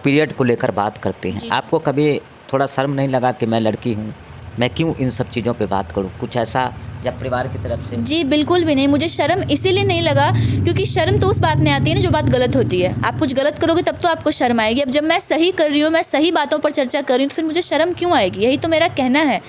Period को लेकर बात करते हैं। आपको कभी थोड़ा शर्म नहीं लगा कि मैं लड़की हूँ, मैं क्यों इन सब चीज़ों पे बात करूँ? कुछ ऐसा या परिवार की तरफ से? जी बिल्कुल भी नहीं, मुझे शर्म इसीलिए नहीं लगा क्योंकि शर्म तो उस बात में आती है ना जो बात गलत होती है। आप कुछ गलत करोगे तब तो आपको शर्म आएगी। अब जब मैं सही कर रही हूँ, मैं सही बातों पर चर्चा कर रही हूँ, तो फिर मुझे शर्म क्यों आएगी? यही तो मेरा कहना है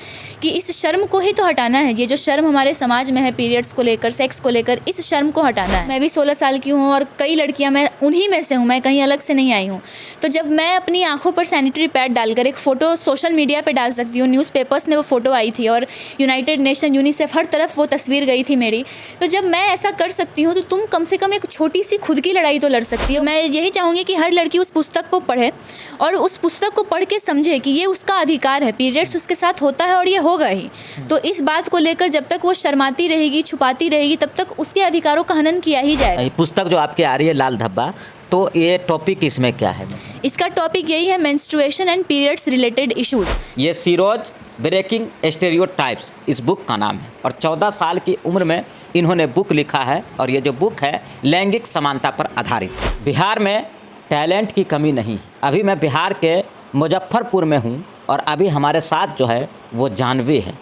कि इस शर्म को ही तो हटाना है। ये जो शर्म हमारे समाज में है पीरियड्स को लेकर, सेक्स को लेकर, इस शर्म को हटाना है। मैं भी 16 साल की हूँ और कई लड़कियाँ, मैं उन्हीं में से हूँ, मैं कहीं अलग से नहीं आई हूँ। तो जब मैं अपनी आंखों पर सैनिटरी पैड डालकर एक फ़ोटो सोशल मीडिया पर डाल सकती हूँ, न्यूज़पेपर्स में वो फ़ोटो आई थी और यूनाइटेड नेशन, यूनिसेफ, हर तरफ वो तस्वीर गई थी मेरी, तो जब मैं ऐसा कर सकती हूँ तो तुम कम से कम एक छोटी सी खुद की लड़ाई तो लड़ सकती हो। मैं यही चाहूँगी कि हर लड़की उस पुस्तक को पढ़े और उस पुस्तक को पढ़ के समझे कि ये उसका अधिकार है, पीरियड्स उसके साथ होता है और ये होगा ही। तो इस बात को लेकर जब तक वो शर्माती रहेगी, छुपाती रहेगी, तब तक उसके अधिकारों का हनन किया ही जाएगा। पुस्तक जो आपकी आ रही है लाल धब्बा, तो ये टॉपिक इसमें क्या है? इसका टॉपिक यही है, menstruation and periods related issues. ये सीरोज ब्रेकिंग स्टेरियोटाइप्स इस बुक का नाम है और 14 साल की उम्र में इन्होंने बुक लिखा है और ये जो बुक है लैंगिक समानता पर आधारित है। बिहार में टैलेंट की कमी नहीं। अभी मैं बिहार के मुजफ्फरपुर में हूँ और अभी हमारे साथ जो है वो जानवी है।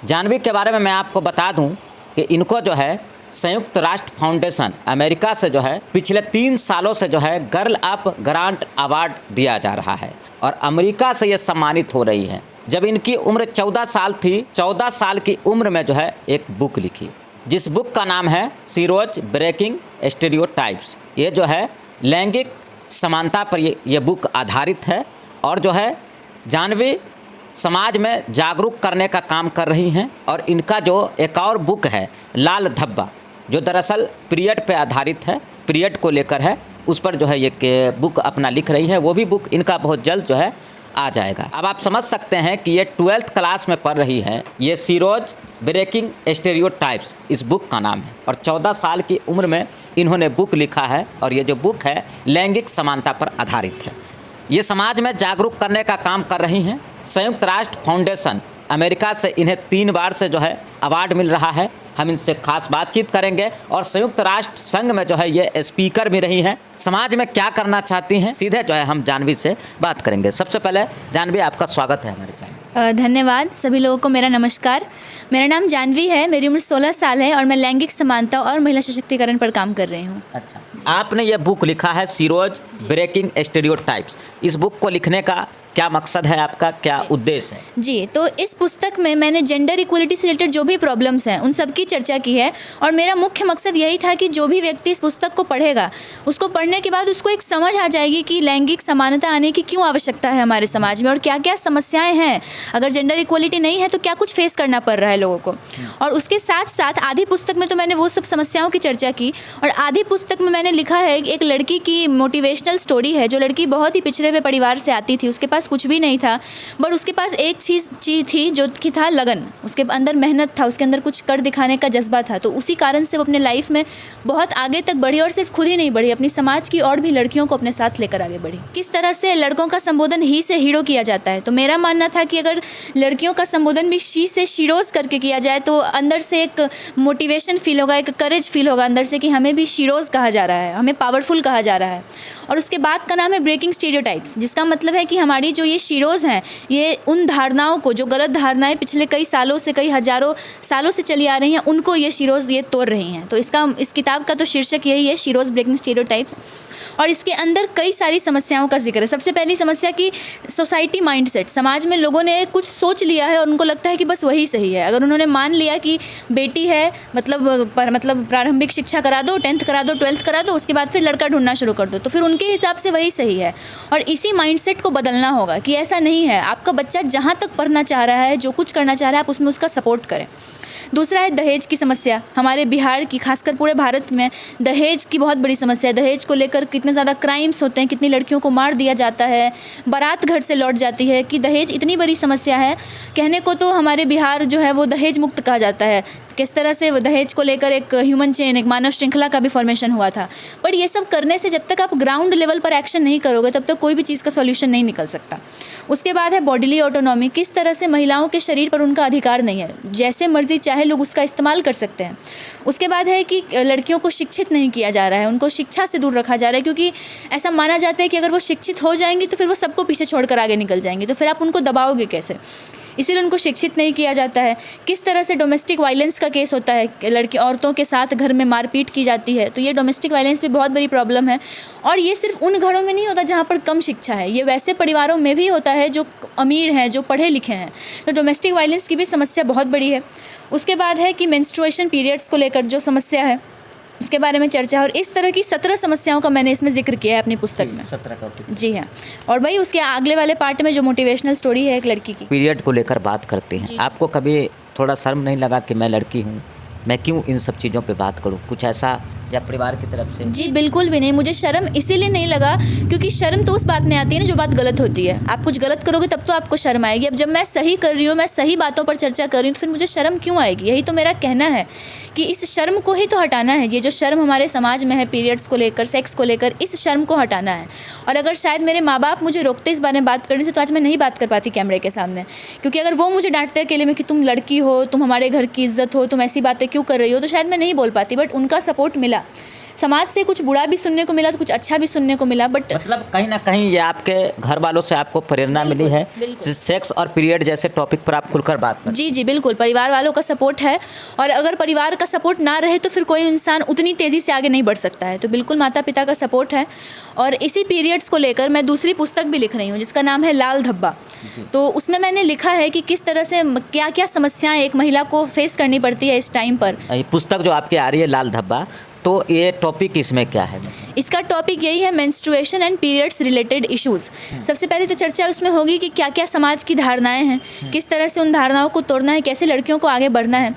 जानवी के बारे में मैं आपको बता दूँ कि इनको जो है संयुक्त राष्ट्र फाउंडेशन अमेरिका से जो है पिछले 3 सालों से जो है गर्ल अप ग्रांट अवार्ड दिया जा रहा है और अमेरिका से ये सम्मानित हो रही हैं। जब इनकी उम्र 14 साल थी, 14 साल की उम्र में जो है एक बुक लिखी, जिस बुक का नाम है सीरोज ब्रेकिंग स्टेरियोटाइप्स। ये जो है लैंगिक समानता पर ये बुक आधारित है और जो है जानवी समाज में जागरूक करने का काम कर रही हैं। और इनका जो एक और बुक है लाल धब्बा, जो दरअसल पीरियड पे आधारित है, पीरियड को लेकर है, उस पर जो है ये बुक अपना लिख रही है। वो भी बुक इनका बहुत जल्द जो है आ जाएगा। अब आप समझ सकते हैं कि ये 12th क्लास में पढ़ रही है। ये सीरोज ब्रेकिंग स्टेरियोटाइप्स इस बुक का नाम है और 14 साल की उम्र में इन्होंने बुक लिखा है और ये जो बुक है लैंगिक समानता पर आधारित है। ये समाज में जागरूक करने का काम कर रही हैं। संयुक्त राष्ट्र फाउंडेशन अमेरिका से इन्हें 3 बार से जो है अवार्ड मिल रहा है। हम इनसे खास बातचीत करेंगे और संयुक्त राष्ट्र संघ में जो है ये स्पीकर भी रही हैं। समाज में क्या करना चाहती हैं, सीधे जो है हम जानवी से बात करेंगे। सबसे पहले जानवी, आपका स्वागत है हमारे चैनल। धन्यवाद। सभी लोगों को मेरा नमस्कार। मेरा नाम जानवी है, मेरी उम्र 16 साल है और मैं लैंगिक समानता और महिला सशक्तिकरण पर काम कर रही हूँ। अच्छा, आपने ये बुक लिखा है सीरोज ब्रेकिंग स्टेरियोटाइप्स। इस बुक को लिखने का क्या मकसद है आपका, क्या उद्देश्य है? जी, तो इस पुस्तक में मैंने जेंडर इक्वलिटी से रिलेटेड जो भी प्रॉब्लम्स हैं उन सब की चर्चा की है और मेरा मुख्य मकसद यही था कि जो भी व्यक्ति इस पुस्तक को पढ़ेगा, उसको पढ़ने के बाद उसको एक समझ आ जाएगी कि लैंगिक समानता आने की क्यों आवश्यकता है हमारे समाज में और क्या क्या समस्याएं हैं। अगर जेंडर इक्वलिटी नहीं है तो क्या कुछ फेस करना पड़ रहा है लोगों को। और उसके साथ साथ आधी पुस्तक में तो मैंने वो सब समस्याओं की चर्चा की और आधी पुस्तक में मैंने लिखा है एक लड़की की मोटिवेशनल स्टोरी है। जो लड़की बहुत ही पिछड़े हुए परिवार से आती थी, उसके पास कुछ भी नहीं था, बट उसके पास एक चीज़ थी जो कि था लगन। उसके अंदर मेहनत था, उसके अंदर कुछ कर दिखाने का जज्बा था। तो उसी कारण से वो अपने लाइफ में बहुत आगे तक बढ़ी और सिर्फ खुद ही नहीं बढ़ी, अपनी समाज की और भी लड़कियों को अपने साथ लेकर आगे बढ़ी। किस तरह से लड़कों का संबोधन ही से हीरो किया जाता है, तो मेरा मानना था कि अगर लड़कियों का संबोधन भी शी से शीरोज करके किया जाए तो अंदर से एक मोटिवेशन फील होगा, एक करेज फील होगा अंदर से कि हमें भी शीरोज कहा जा रहा है, हमें पावरफुल कहा जा रहा है। और उसके बाद का नाम है ब्रेकिंग स्टीरियोटाइप्स, जिसका मतलब है कि हमारी जो ये शीरोज़ हैं, ये उन धारणाओं को, जो गलत धारणाएं पिछले कई सालों से, कई हजारों सालों से चली आ रही हैं, उनको ये शीरोज़ ये तोड़ रही हैं। तो इस किताब का तो शीर्षक यही है, शीरोज़ ब्रेकिंग स्टीरियोटाइप्स। और इसके अंदर कई सारी समस्याओं का जिक्र है। सबसे पहली समस्या की सोसाइटी माइंडसेट, समाज में लोगों ने कुछ सोच लिया है और उनको लगता है कि बस वही सही है। अगर उन्होंने मान लिया कि बेटी है मतलब प्रारंभिक शिक्षा करा दो, 10th करा दो, 12th करा दो, उसके बाद फिर लड़का ढूंढना शुरू कर दो, तो फिर उनके हिसाब से वही सही है। और इसी माइंडसेट को बदलना होगा कि ऐसा नहीं है। आपका बच्चा जहाँ तक पढ़ना चाह रहा है, जो कुछ करना चाह रहा है, आप उसमें उसका सपोर्ट करें। दूसरा है दहेज की समस्या। हमारे बिहार की, खासकर पूरे भारत में दहेज की बहुत बड़ी समस्या है। दहेज को लेकर कितने ज़्यादा क्राइम्स होते हैं, कितनी लड़कियों को मार दिया जाता है, बारात घर से लौट जाती है, कि दहेज इतनी बड़ी समस्या है। कहने को तो हमारे बिहार जो है वो दहेज मुक्त कहा जाता है, किस तरह से दहेज को लेकर एक ह्यूमन चेन, एक मानव श्रृंखला का भी फॉर्मेशन हुआ था। बट ये सब करने से जब तक आप ग्राउंड लेवल पर एक्शन नहीं करोगे तब तक कोई भी चीज़ का सॉल्यूशन नहीं निकल सकता। उसके बाद है बॉडीली ऑटोनॉमी, किस तरह से महिलाओं के शरीर पर उनका अधिकार नहीं है, जैसे मर्जी चाहे लोग उसका इस्तेमाल कर सकते हैं। उसके बाद है कि लड़कियों को शिक्षित नहीं किया जा रहा है, उनको शिक्षा से दूर रखा जा रहा है, क्योंकि ऐसा माना जाता है कि अगर वो शिक्षित हो जाएंगी तो फिर वो सबको पीछे छोड़कर आगे निकल जाएंगी, तो फिर आप उनको दबाओगे कैसे, इसीलिए उनको शिक्षित नहीं किया जाता है। किस तरह से डोमेस्टिक वायलेंस का केस होता है, लड़की औरतों के साथ घर में मारपीट की जाती है, तो ये डोमेस्टिक वायलेंस भी बहुत बड़ी प्रॉब्लम है। और ये सिर्फ उन घरों में नहीं होता जहाँ पर कम शिक्षा है, ये वैसे परिवारों में भी होता है जो अमीर हैं, जो पढ़े लिखे हैं। तो डोमेस्टिक वायलेंस की भी समस्या बहुत बड़ी है। उसके बाद है कि मेंस्ट्रुएशन पीरियड्स को लेकर जो समस्या है उसके बारे में चर्चा है, और इस तरह की 17 समस्याओं का मैंने इसमें जिक्र किया है अपनी पुस्तक में। 17 का। जी हाँ, और भाई उसके अगले वाले पार्ट में जो मोटिवेशनल स्टोरी है एक लड़की की, पीरियड को लेकर बात करते हैं, आपको कभी थोड़ा शर्म नहीं लगा कि मैं लड़की हूँ, मैं क्यों इन सब चीज़ों पे बात करूँ, कुछ ऐसा या परिवार की तरफ से? जी बिल्कुल भी नहीं, मुझे शर्म इसीलिए नहीं लगा क्योंकि शर्म तो उस बात में आती है ना जो बात गलत होती है। आप कुछ गलत करोगे तब तो आपको शर्म आएगी। अब जब मैं सही कर रही हूँ, मैं सही बातों पर चर्चा कर रही हूँ, तो फिर मुझे शर्म क्यों आएगी? यही तो मेरा कहना है कि इस शर्म को ही तो हटाना है। ये जो शर्म हमारे समाज में है पीरियड्स को लेकर, सेक्स को लेकर, इस शर्म को हटाना है। और अगर शायद मेरे माँ बाप मुझे रोकते इस बारे में बात करने से, तो आज मैं नहीं बात कर पाती कैमरे के सामने, क्योंकि अगर वो मुझे डांटते अकेले में कि तुम लड़की हो, तुम हमारे घर की इज्जत हो, तुम ऐसी बातें क्यों कर रही हो, तो शायद मैं नहीं बोल पाती। बट उनका सपोर्ट मिला, समाज से कुछ बुरा भी सुनने को मिला तो कुछ अच्छा भी सुनने को मिला। बट मतलब कहीं ना कहीं ये आपके घर वालों से आपको प्रेरणा मिली है सेक्स और पीरियड जैसे टॉपिक पर आप खुलकर बात करें। जी जी बिल्कुल, परिवार वालों का सपोर्ट है, और अगर परिवार का सपोर्ट ना रहे तो फिर कोई इंसान उतनी तेज़ी से आगे नहीं बढ़ सकता है। तो बिल्कुल माता पिता का सपोर्ट है। और इसी पीरियड्स को लेकर मैं दूसरी पुस्तक भी लिख रही हूँ जिसका नाम है लाल धब्बा। तो उसमें मैंने लिखा है कि किस तरह से क्या क्या समस्याएं एक महिला को फेस करनी पड़ती है इस टाइम पर। ये पुस्तक जो आपकी आ रही है लाल धब्बा, तो ये टॉपिक इसमें क्या है? इसका टॉपिक यही है, menstruation and periods related issues. सबसे पहले तो चर्चा उसमें होगी कि क्या क्या समाज की धारणाएं हैं, किस तरह से उन धारणाओं को तोड़ना है, कैसे लड़कियों को आगे बढ़ना है।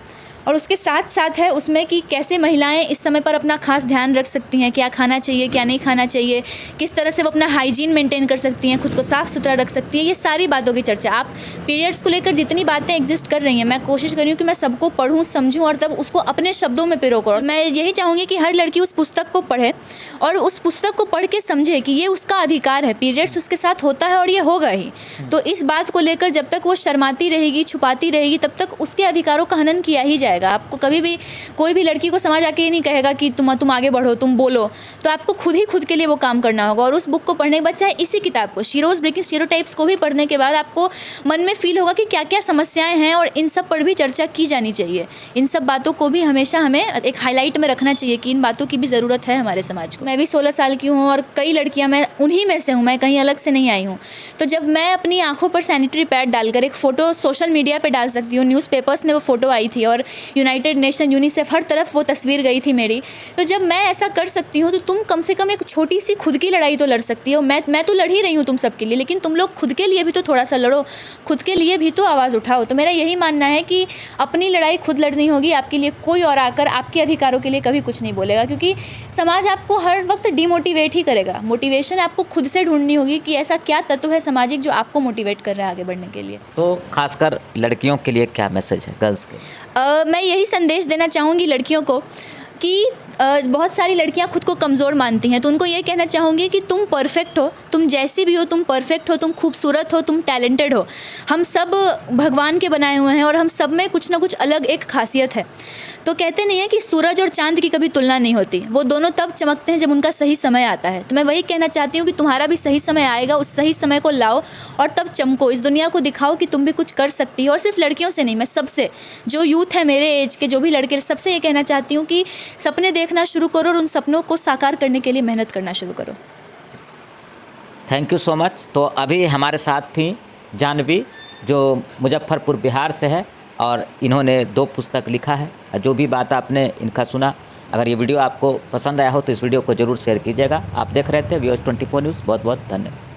और उसके साथ साथ है उसमें कि कैसे महिलाएं इस समय पर अपना खास ध्यान रख सकती हैं, क्या खाना चाहिए, क्या नहीं खाना चाहिए, किस तरह से वो अपना हाइजीन मेंटेन कर सकती हैं, खुद को साफ़ सुथरा रख सकती हैं। ये सारी बातों की चर्चा, आप पीरियड्स को लेकर जितनी बातें एग्जिस्ट कर रही हैं, मैं कोशिश कर रही हूँ कि मैं सबको पढ़ूँ, समझूँ और तब उसको अपने शब्दों में पिरो करूँ। मैं यही चाहूँगी कि हर लड़की उस पुस्तक को पढ़े और उस पुस्तक को पढ़ के समझे कि ये उसका अधिकार है, पीरियड्स उसके साथ होता है और ये होगा ही। तो इस बात को लेकर जब तक वो शर्माती रहेगी, छुपाती रहेगी, तब तक उसके अधिकारों का हनन किया ही जाएगा। आपको कभी भी कोई भी लड़की को समाज आके ये नहीं कहेगा कि तुम आगे बढ़ो, तुम बोलो, तो आपको खुद ही खुद के लिए वो काम करना होगा। और उस बुक को पढ़ने के बाद, चाहे इसी किताब को, शीरोज ब्रेकिंग स्टीरियोटाइप्स को भी पढ़ने के बाद आपको मन में फील होगा कि क्या क्या समस्याएं हैं और इन सब पर भी चर्चा की जानी चाहिए। इन सब बातों को भी हमेशा हमें एक हाईलाइट में रखना चाहिए कि इन बातों की भी ज़रूरत है हमारे समाज को। मैं भी 16 साल की हूँ और कई लड़कियाँ, मैं उन्हीं में से हूँ, मैं कहीं अलग से नहीं आई हूँ। तो जब मैं अपनी आंखों पर सैनिटरी पैड डालकर एक फ़ोटो सोशल मीडिया पर डाल सकती हूँ, न्यूज़पेपर्स में वो फ़ोटो आई थी और यूनाइटेड नेशन, यूनिसेफ, हर तरफ वो तस्वीर गई थी मेरी, तो जब मैं ऐसा कर सकती हूँ तो तुम कम से कम एक छोटी सी खुद की लड़ाई तो लड़ सकती हो। मैं तो लड़ ही रही हूँ तुम सबके लिए, लेकिन तुम लोग खुद के लिए भी तो थोड़ा सा लड़ो, खुद के लिए भी तो आवाज़ उठाओ। तो मेरा यही मानना है कि अपनी लड़ाई खुद लड़नी होगी, आपके लिए कोई और आकर आपके अधिकारों के लिए कभी कुछ नहीं बोलेगा, क्योंकि समाज आपको हर वक्त डिमोटिवेट ही करेगा। मोटिवेशन आपको खुद से ढूंढनी होगी कि ऐसा क्या तत्व है सामाजिक जो आपको मोटिवेट कर रहा है आगे बढ़ने के लिए। तो खासकर लड़कियों के लिए क्या मैसेज है, गर्ल्स के? मैं यही संदेश देना चाहूँगी लड़कियों को कि बहुत सारी लड़कियां खुद को कमज़ोर मानती हैं, तो उनको ये कहना चाहूँगी कि तुम परफेक्ट हो, तुम जैसी भी हो, तुम परफेक्ट हो, तुम खूबसूरत हो, तुम टैलेंटेड हो। हम सब भगवान के बनाए हुए हैं और हम सब में कुछ ना कुछ अलग एक खासियत है। तो कहते नहीं है कि सूरज और चांद की कभी तुलना नहीं होती, वो दोनों तब चमकते हैं जब उनका सही समय आता है। तो मैं वही कहना चाहती हूँ कि तुम्हारा भी सही समय आएगा, उस सही समय को लाओ और तब चमको, इस दुनिया को दिखाओ कि तुम भी कुछ कर सकती हो। और सिर्फ लड़कियों से नहीं, मैं सबसे, जो यूथ है मेरे एज के, जो भी लड़के, सबसे ये कहना चाहती हूँ कि सपने देखना शुरू करो और उन सपनों को साकार करने के लिए मेहनत करना शुरू करो। Thank you so much. तो अभी हमारे साथ थी जानवी, जो मुजफ्फरपुर बिहार से है और इन्होंने 2 पुस्तक लिखा है। जो भी बात आपने इनका सुना, अगर ये वीडियो आपको पसंद आया हो तो इस वीडियो को ज़रूर शेयर कीजिएगा। आप देख रहे थे व्यूअर्स 24 न्यूज़। बहुत बहुत धन्यवाद।